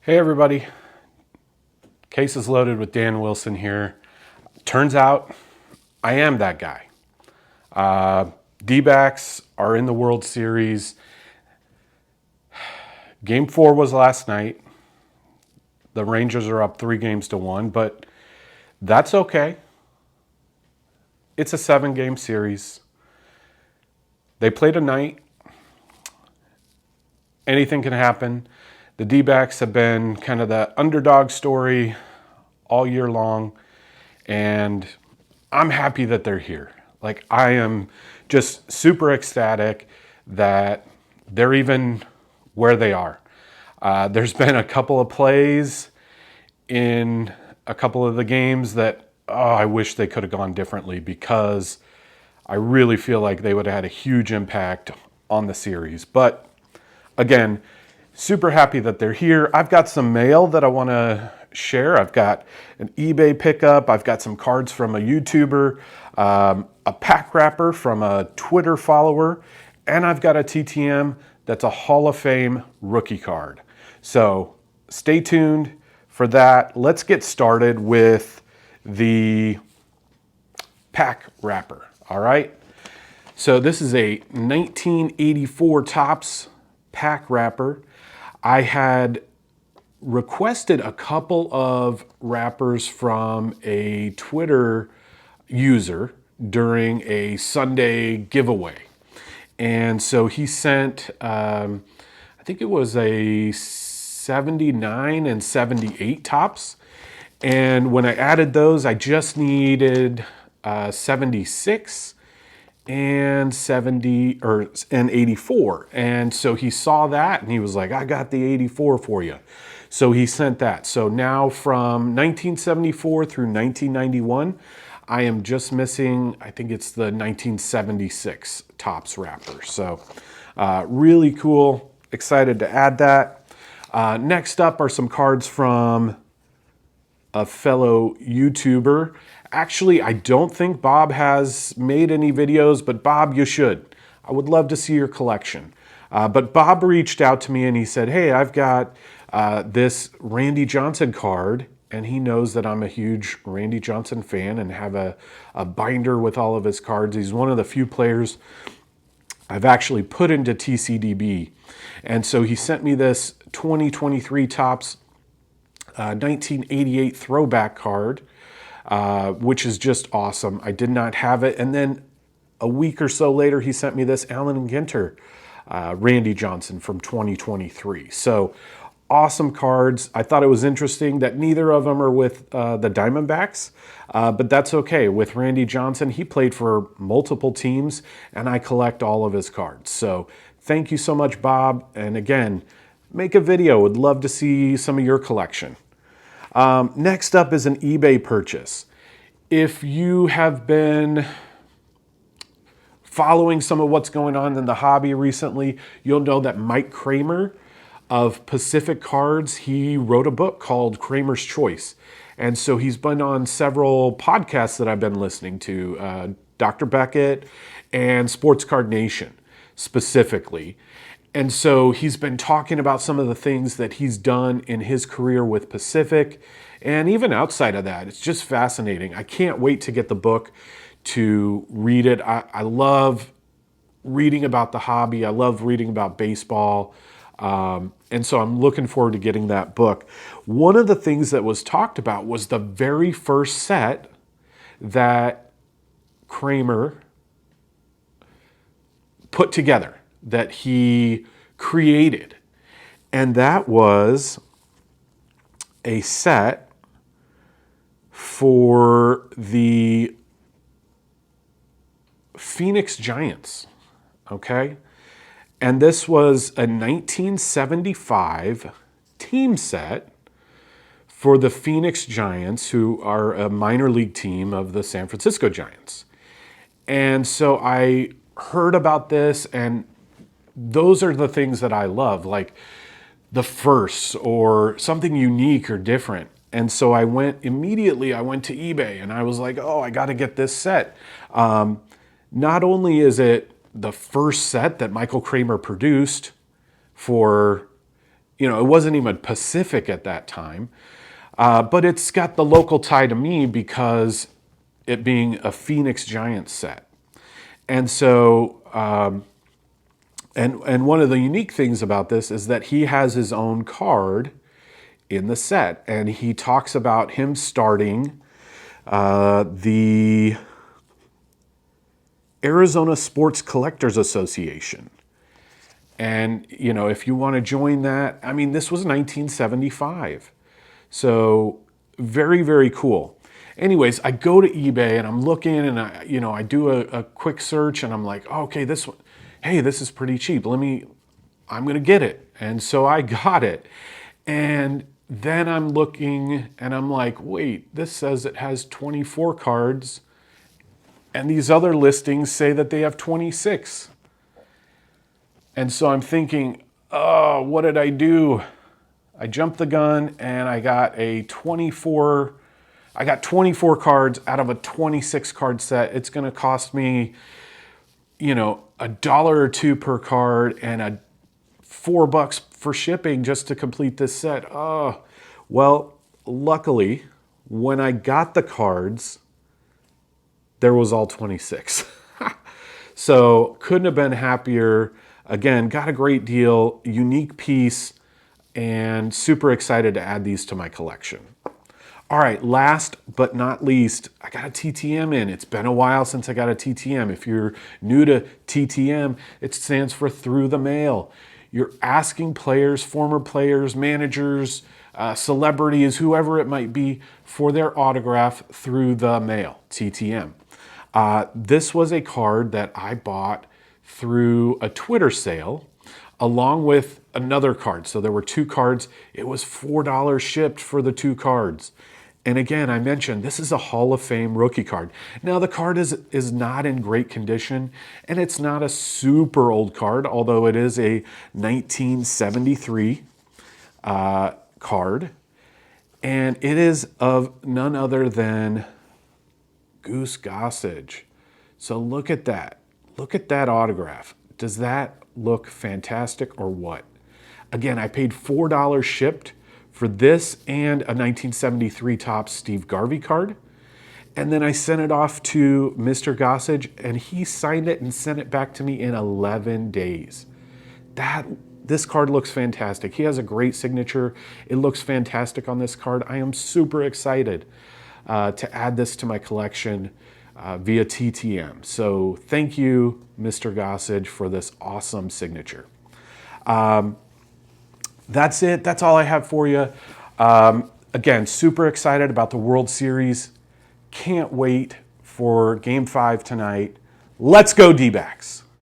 Hey everybody, case is loaded with Dan Wilson here. Turns out I am that guy. D-backs are in the World Series. Game 4 was last night. The Rangers are up 3-1, but that's okay. It's a 7-game series. They played a night. Anything can happen. The D-backs have been kind of the underdog story all year long, and I'm happy that they're here. Like, I am just super ecstatic that they're even where they are. There's been a couple of plays in a couple of the games that, I wish they could have gone differently, because I really feel like they would have had a huge impact on the series. But again, super happy that they're here. I've got some mail that I want to share. I've got an eBay pickup. I've got some cards from a YouTuber, a pack wrapper from a Twitter follower, and I've got a TTM that's a Hall of Fame rookie card. So stay tuned for that. Let's get started with the pack wrapper. All right. So this is a 1984 Topps pack wrapper. I had requested a couple of wrappers from a Twitter user during a Sunday giveaway. And so he sent, I think it was a 79 and 78 Topps. And when I added those, I just needed 76 and 84. And so he saw that and he was like, I got the 84 for you. So he sent that. So now from 1974 through 1991, I am just missing, I think it's the 1976 Topps wrapper. So really cool. Excited to add that. Next up are some cards from a fellow YouTuber. Actually, I don't think Bob has made any videos, but Bob, you should. I would love to see your collection. But Bob reached out to me and he said, hey, I've got this Randy Johnson card, and he knows that I'm a huge Randy Johnson fan and have a binder with all of his cards. He's one of the few players I've actually put into TCDB. And so he sent me this 2023 Topps 1988 throwback card, which is just awesome. I did not have it. And then a week or so later, he sent me this Allen Ginter Randy Johnson from 2023. So awesome cards. I thought it was interesting that neither of them are with the Diamondbacks, but that's okay. With Randy Johnson, he played for multiple teams, and I collect all of his cards. So thank you so much, Bob. And again, make a video. Would love to see some of your collection. Next up is an eBay purchase. If you have been following some of what's going on in the hobby recently, you'll know that Mike Kramer of Pacific Cards, he wrote a book called Kramer's Choice. And so he's been on several podcasts that I've been listening to, Dr. Beckett and Sports Card Nation specifically. And so he's been talking about some of the things that he's done in his career with Pacific, and even outside of that. It's just fascinating. I can't wait to get the book to read it. I love reading about the hobby. I love reading about baseball. And so I'm looking forward to getting that book. One of the things that was talked about was the very first set that Kramer put together, that he created. And that was a set for the Phoenix Giants, okay? And this was a 1975 team set for the Phoenix Giants, who are a minor league team of the San Francisco Giants. And so I heard about this, and those are the things that I love, like the firsts or something unique or different. And so I went to eBay and I was like, oh, I got to get this set. Not only is it the first set that Michael Kramer produced for you know, it wasn't even Pacific at that time. But it's got the local tie to me because it being a Phoenix Giants set. And so, and one of the unique things about this is that he has his own card in the set. And he talks about him starting the Arizona Sports Collectors Association. And, you know, if you want to join that, I mean, this was 1975. So very, very cool. Anyways, I go to eBay and I'm looking and I do a quick search and I'm like, oh, okay, this one, hey, this is pretty cheap. I'm going to get it. And so I got it. And then I'm looking and I'm like, wait, this says it has 24 cards. And these other listings say that they have 26. And so I'm thinking, oh, what did I do? I jumped the gun and I got 24 cards out of a 26 card set. It's going to cost me, you know, $1 or $2 per card and $4 for shipping just to complete this set. Oh, well, luckily when I got the cards, there was all 26. So couldn't have been happier. Again, got a great deal, unique piece, and super excited to add these to my collection. All right, last but not least, I got a TTM in. It's been a while since I got a TTM. If you're new to TTM, it stands for through the mail. You're asking players, former players, managers, celebrities, whoever it might be, for their autograph through the mail, TTM. This was a card that I bought through a Twitter sale along with another card. So there were 2 cards. It was $4 shipped for the 2 cards. And again, I mentioned this is a Hall of Fame rookie card. Now the card is not in great condition and it's not a super old card, although it is a 1973 card. And it is of none other than Goose Gossage. So look at that. Look at that autograph. Does that look fantastic or what? Again, I paid $4 shipped for this and a 1973 Topps Steve Garvey card. And then I sent it off to Mr. Gossage and he signed it and sent it back to me in 11 days. This card looks fantastic. He has a great signature. It looks fantastic on this card. I am super excited to add this to my collection via TTM. So thank you, Mr. Gossage, for this awesome signature. That's it. That's all I have for you. Again, super excited about the World Series. Can't wait for Game 5 tonight. Let's go D-backs.